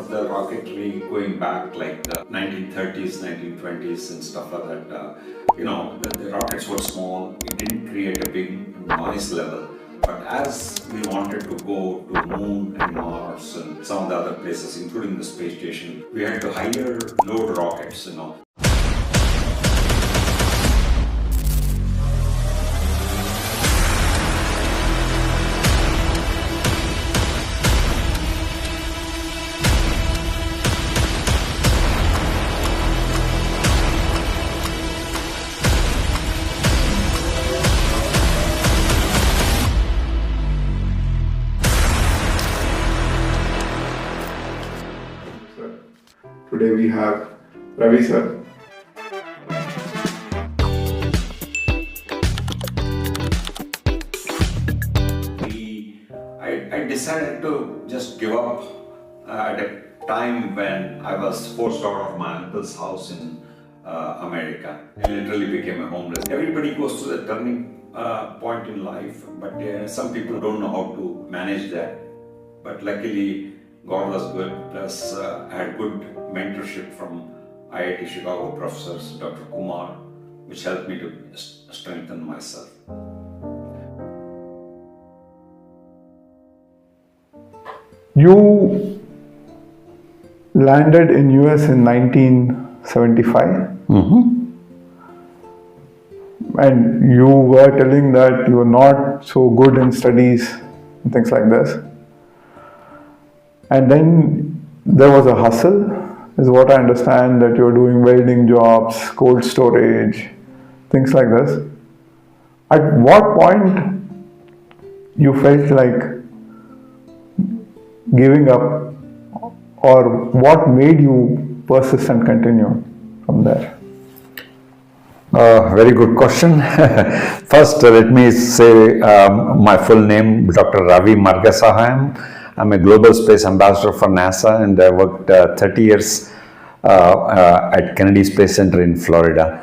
of the rocketry going back like the 1930s, 1920s and stuff like that. The rockets were small, it didn't create a big noise level. But as we wanted to go to Moon and Mars and some of the other places, including the space station, we had to hire load rockets, Today we have Ravi sir. I decided to just give up at a time when I was forced out of my uncle's house in America. I literally became a homeless. Everybody goes to the turning point in life, but some people don't know how to manage that. But luckily, God was good, plus I had good mentorship from IIT Chicago professors, Dr. Kumar, which helped me to strengthen myself. You landed in US in 1975. And you were telling that you were not so good in studies and things like this. And then there was a hustle, is what I understand, that you're doing welding jobs, cold storage, things like this. At what point you felt like giving up, or what made you persist and continue from there? Very good question. First, let me say my full name, Dr. Ravi Margasahayam. I'm a global space ambassador for NASA, and I worked 30 years at Kennedy Space Center in Florida.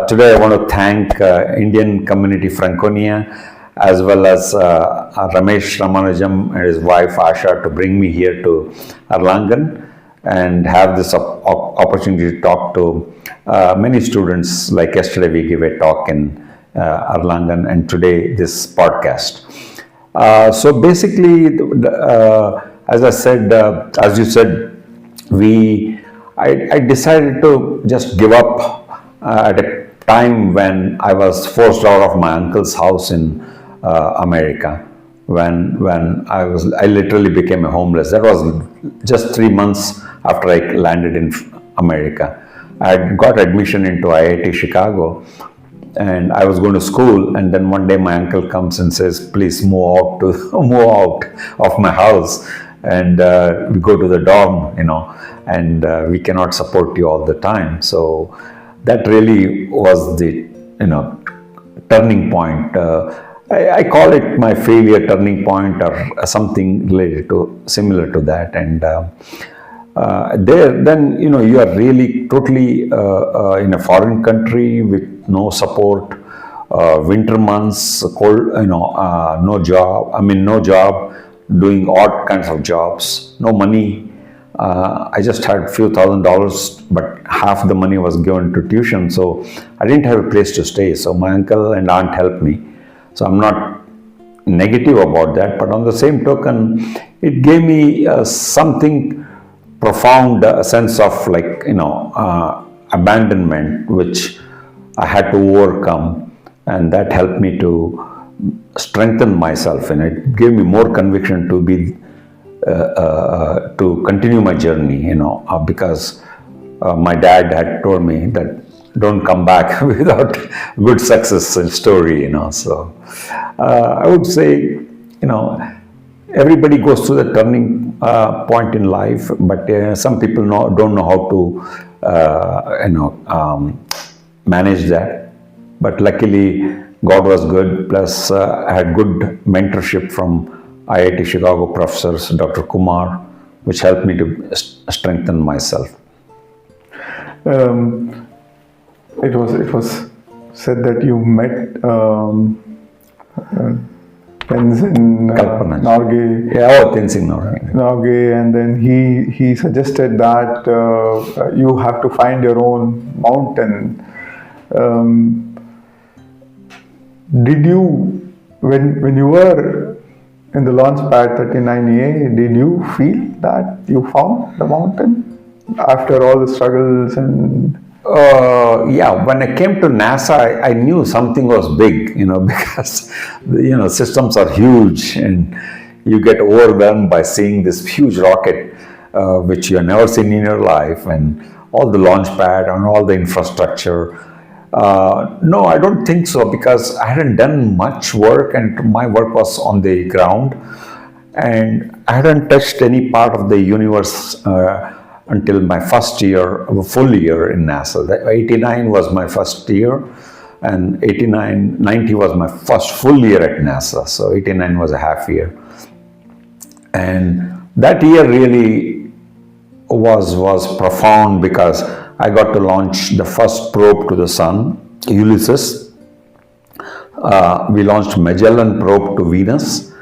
Today, I want to thank Indian community Franconia, as well as Ramesh Ramanujam and his wife Asha to bring me here to Erlangen and have this opportunity to talk to many students. Like yesterday, we gave a talk in Erlangen, and today this podcast. So basically, as I said, as you said, I decided to just give up at a time when I was forced out of my uncle's house in America. When I literally became a homeless. That was just 3 months after I landed in America. I got admission into IIT Chicago, and I was going to school, and then one day my uncle comes and says, please move out of my house, and we go to the dorm, and we cannot support you all the time. So that really was the turning point. I call it my failure turning point, or something related to similar to that. And then you are really totally in a foreign country with no support, winter months, cold, no job, doing odd kinds of jobs, no money. I just had few $1,000s, but half the money was given to tuition, so I didn't have a place to stay. So my uncle and aunt helped me. So I'm not negative about that, but on the same token, it gave me something profound sense of abandonment, which I had to overcome, and that helped me to strengthen myself, and it gave me more conviction to be to continue my journey. Because my dad had told me that don't come back without good success and story. So I would say everybody goes through the turning point in life, but some people don't know how to manage that. But luckily, God was good. Plus, I had good mentorship from IIT Chicago professors, Dr. Kumar, which helped me to strengthen myself. It was said that you met Tenzin Norgay. Tenzin Norgay. Norgay, and then he suggested that you have to find your own mountain. Did you, when you were in the launch pad 39A, did you feel that you found the mountain after all the struggles and? Yeah, when I came to NASA, I knew something was big, because, systems are huge and you get overwhelmed by seeing this huge rocket, which you have never seen in your life, and all the launch pad and all the infrastructure. No, I don't think so, because I hadn't done much work and my work was on the ground, and I hadn't touched any part of the universe until my first year, full year in NASA. 89 was my first year, and 90 was my first full year at NASA. So 89 was a half year. And that year really was profound, because I got to launch the first probe to the sun, Ulysses. We launched Magellan probe to Venus.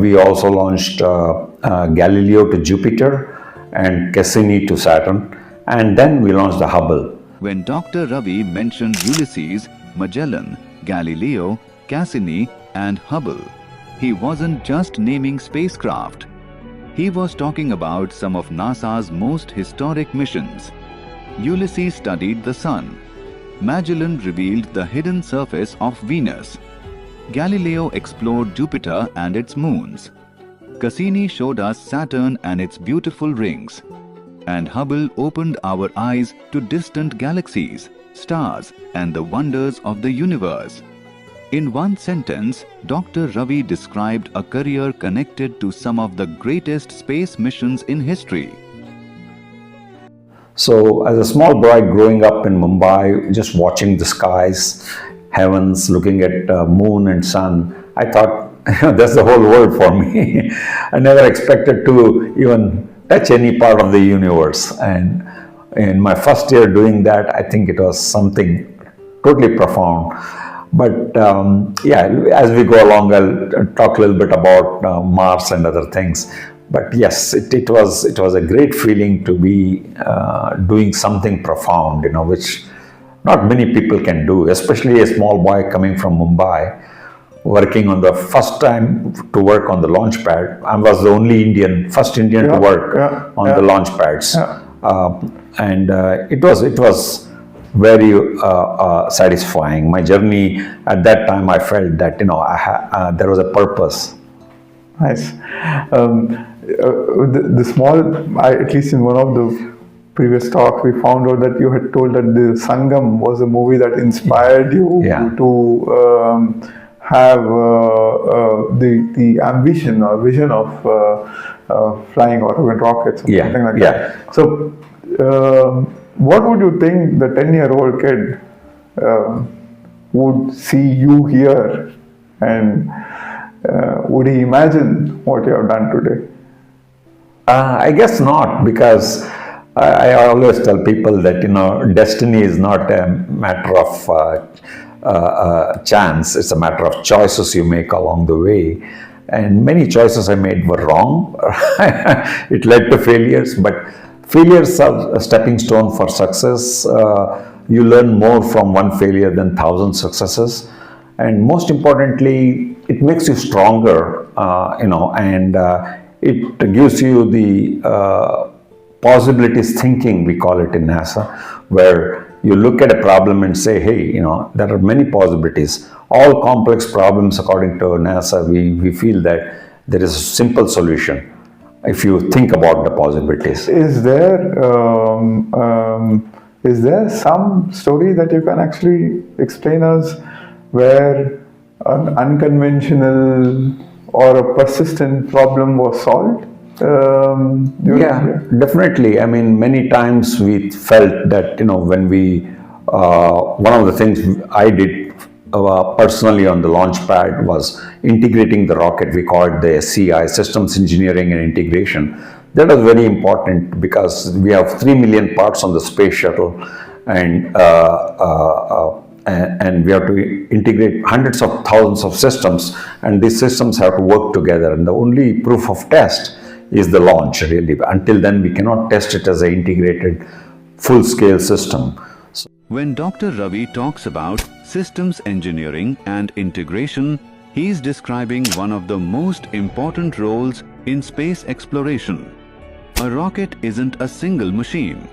We also launched Galileo to Jupiter and Cassini to Saturn, and then we launched the Hubble. When Dr. Ravi mentioned Ulysses, Magellan, Galileo, Cassini and Hubble, he wasn't just naming spacecraft. He was talking about some of NASA's most historic missions. Ulysses studied the Sun. Magellan revealed the hidden surface of Venus. Galileo explored Jupiter and its moons. Cassini showed us Saturn and its beautiful rings. And Hubble opened our eyes to distant galaxies, stars, and the wonders of the universe. In one sentence, Dr. Ravi described a career connected to some of the greatest space missions in history. So, as a small boy growing up in Mumbai, just watching the skies, heavens, looking at moon and sun, I thought, that's the whole world for me. I never expected to even touch any part of the universe. And in my first year doing that, I think it was something totally profound. But yeah, as we go along, I'll talk a little bit about Mars and other things. But yes, it was a great feeling to be doing something profound, which not many people can do, especially a small boy coming from Mumbai, working on the first time to work on the launch pad. I was the only first Indian to work on the launch pads. And it was very satisfying. My journey at that time, I felt that, there was a purpose. Nice. At least in one of the previous talks, we found out that you had told that the Sangam was a movie that inspired you to have the ambition or vision of flying orbital rockets or something like that. So, what would you think the 10-year-old kid would see you here, and would he imagine what you have done today? I guess not, because I always tell people that destiny is not a matter of chance. It's a matter of choices you make along the way, and many choices I made were wrong. It led to failures, but failures are a stepping stone for success. You learn more from one failure than 1,000 successes, and most importantly, it makes you stronger. And it gives you the possibilities thinking, we call it in NASA, where you look at a problem and say, hey, there are many possibilities. All complex problems, according to NASA, we feel that there is a simple solution if you think about the possibilities. Is there some story that you can actually explain us where an unconventional or a persistent problem was solved? Definitely. I mean, many times we felt that, when we, one of the things I did personally on the launch pad was integrating the rocket. We call it the SCI, Systems Engineering and Integration. That was very important because we have 3 million parts on the Space Shuttle, and and we have to integrate hundreds of thousands of systems, and these systems have to work together. And the only proof of test is the launch, really. Until then, we cannot test it as an integrated, full-scale system. When Dr. Ravi talks about systems engineering and integration, he is describing one of the most important roles in space exploration. A rocket isn't a single machine.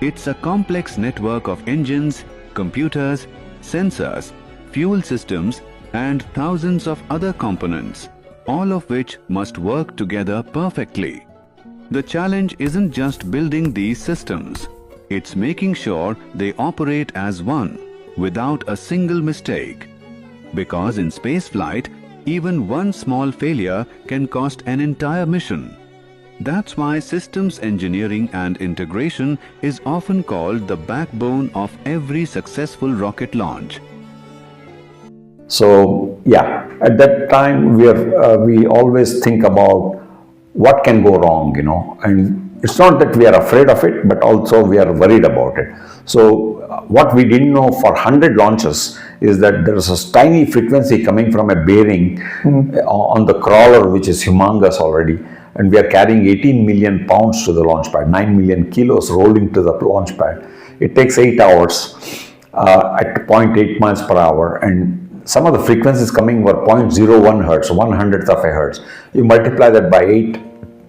It's a complex network of engines, computers, sensors, fuel systems, and thousands of other components, all of which must work together perfectly. The challenge isn't just building these systems. It's making sure they operate as one, without a single mistake. Because in spaceflight, even one small failure can cost an entire mission. That's why systems engineering and integration is often called the backbone of every successful rocket launch. So yeah, at that time we always think about what can go wrong, and it's not that we are afraid of it, but also we are worried about it. So what we didn't know for 100 launches is that there is a tiny frequency coming from a bearing on the crawler, which is humongous already, and we are carrying 18 million pounds to the launch pad, 9 million kilos rolling to the launch pad. It takes 8 hours at 0.8 miles per hour, and some of the frequencies coming were 0.01 hertz, 1/100th of a hertz. You multiply that by 8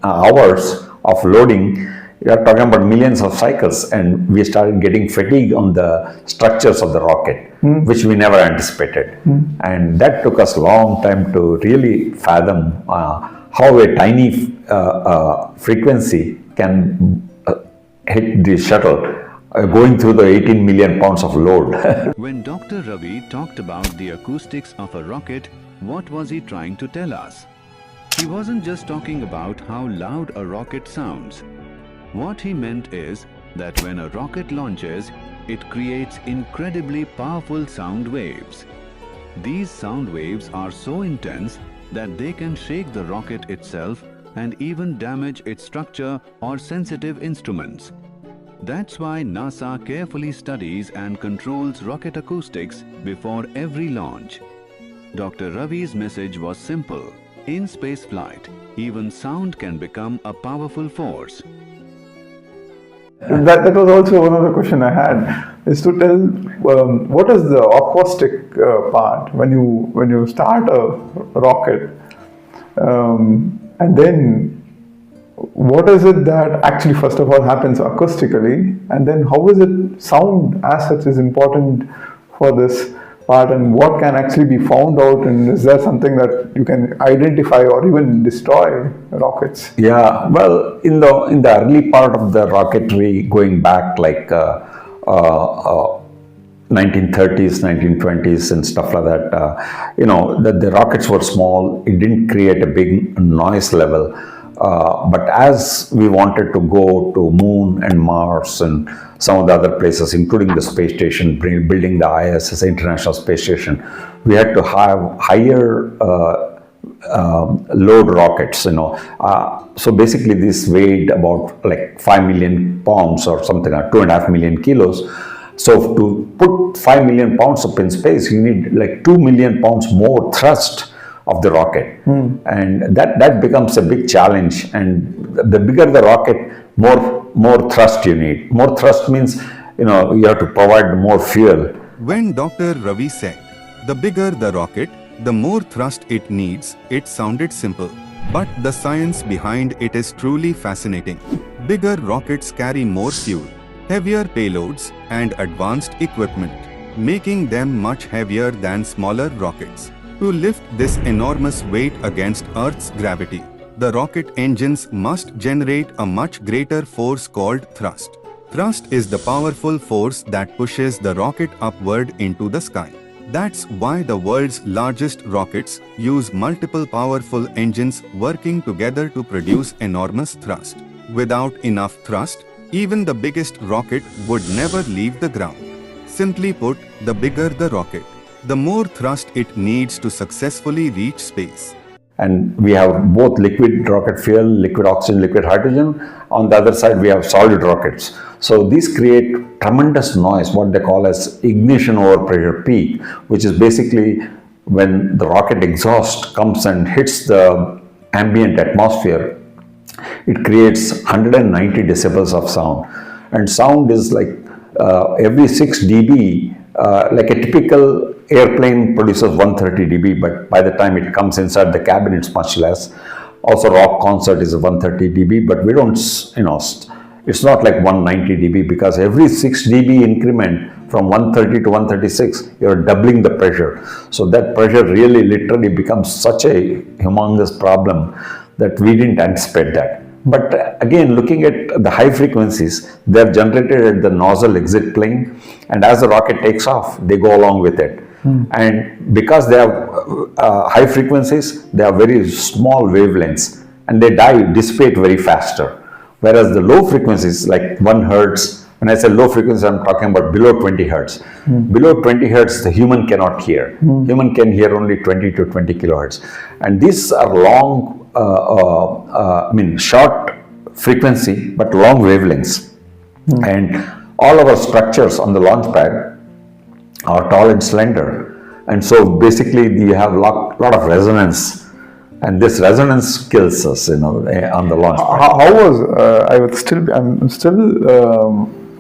hours of loading, you are talking about millions of cycles, and we started getting fatigue on the structures of the rocket, which we never anticipated. And that took us a long time to really fathom how a tiny frequency can hit the shuttle going through the 18 million pounds of load. When Dr. Ravi talked about the acoustics of a rocket, what was he trying to tell us? He wasn't just talking about how loud a rocket sounds. What he meant is that when a rocket launches, it creates incredibly powerful sound waves. These sound waves are so intense that they can shake the rocket itself and even damage its structure or sensitive instruments. That's why NASA carefully studies and controls rocket acoustics before every launch. Dr. Ravi's message was simple. In spaceflight, even sound can become a powerful force. That was also one of the questions I had, is to tell what is the acoustic part when you start a rocket, and then what is it that actually first of all happens acoustically, and then how is it sound as such is important for this part, and what can actually be found out, and is there something that you can identify or even destroy rockets? Yeah, well, in the early part of the rocketry, going back like 1930s, 1920s and stuff like that, the rockets were small. It didn't create a big noise level. But as we wanted to go to Moon and Mars and some of the other places, including the space station, building the ISS, International Space Station, we had to have higher load rockets, so basically this weighed about like 5 million pounds or something, or 2.5 million kilos. So to put 5 million pounds up in space, you need like 2 million pounds more thrust of the rocket, and that becomes a big challenge. And the bigger the rocket, more thrust you need. More thrust means you have to provide more fuel. When Dr. Ravi said, the bigger the rocket, the more thrust it needs, it sounded simple. But the science behind it is truly fascinating. Bigger rockets carry more fuel, heavier payloads, and advanced equipment, making them much heavier than smaller rockets. To lift this enormous weight against Earth's gravity, the rocket engines must generate a much greater force called thrust. Thrust is the powerful force that pushes the rocket upward into the sky. That's why the world's largest rockets use multiple powerful engines working together to produce enormous thrust. Without enough thrust, even the biggest rocket would never leave the ground. Simply put, the bigger the rocket, the more thrust it needs to successfully reach space. and we have both liquid rocket fuel, liquid oxygen, liquid hydrogen. On the other side, we have solid rockets. So these create tremendous noise, what they call as ignition overpressure peak, which is basically when the rocket exhaust comes and hits the ambient atmosphere. It creates 190 decibels of sound, and sound is like every 6 dB, like a typical airplane produces 130 dB, but by the time it comes inside the cabin, it's much less. Also, rock concert is 130 dB, but we don't, it's not like 190 dB, because every 6 dB increment from 130 to 136, you're doubling the pressure. So that pressure really literally becomes such a humongous problem that we didn't anticipate that. But again, looking at the high frequencies, they're generated at the nozzle exit plane, and as the rocket takes off, they go along with it. And because they have high frequencies, they have very small wavelengths, and they dissipate very faster. Whereas the low frequencies, like 1 hertz, when I say low frequency, I'm talking about below 20 hertz. Below 20 hertz, the human cannot hear. Human can hear only 20 to 20 kilohertz. And these are long, short frequency, but long wavelengths. And all our structures on the launch pad are tall and slender. And so basically you have a lot of resonance. And this resonance kills us, on the launch pad. How was, I'm still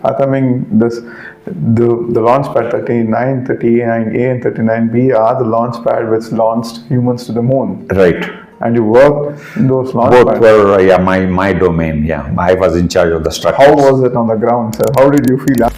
fathoming this, the launch pad 39, 39A and 39B are the launch pad which launched humans to the moon. Right. And you worked in those launch Both pads. were, my domain, I was in charge of the structures. How was it on the ground, sir? How did you feel?